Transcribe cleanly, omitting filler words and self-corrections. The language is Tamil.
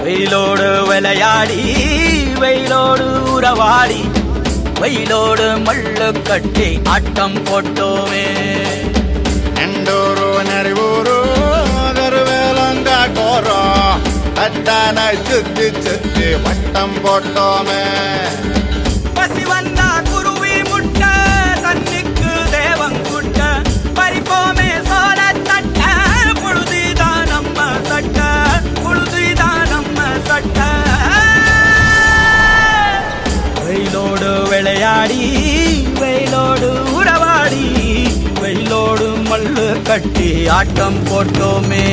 வெயிலோடு விளையாடி வெயிலோடு உறவாடி வெயிலோடு மல்லு கட்டி ஆட்டம் போட்டோமே. எண்டூரு நெறிவூரு கருவேலங்காட்டோரம் தட்டான சுத்தி சுத்தி வட்டம் போட்டோமே. பசி வந்தா குருவி முட்ட தண்ணிக்கு தேவங்குட்ட பறிப்போமே சோழ தட்ட புழுதிதான் நம்ம சட்ட புழுதிதான் நம்ம சட்ட. வெயிலோடு விளையாடி வெயிலோடு உறவாடி வெயிலோடு மல்லு கட்டி ஆட்டம் போட்டோமே.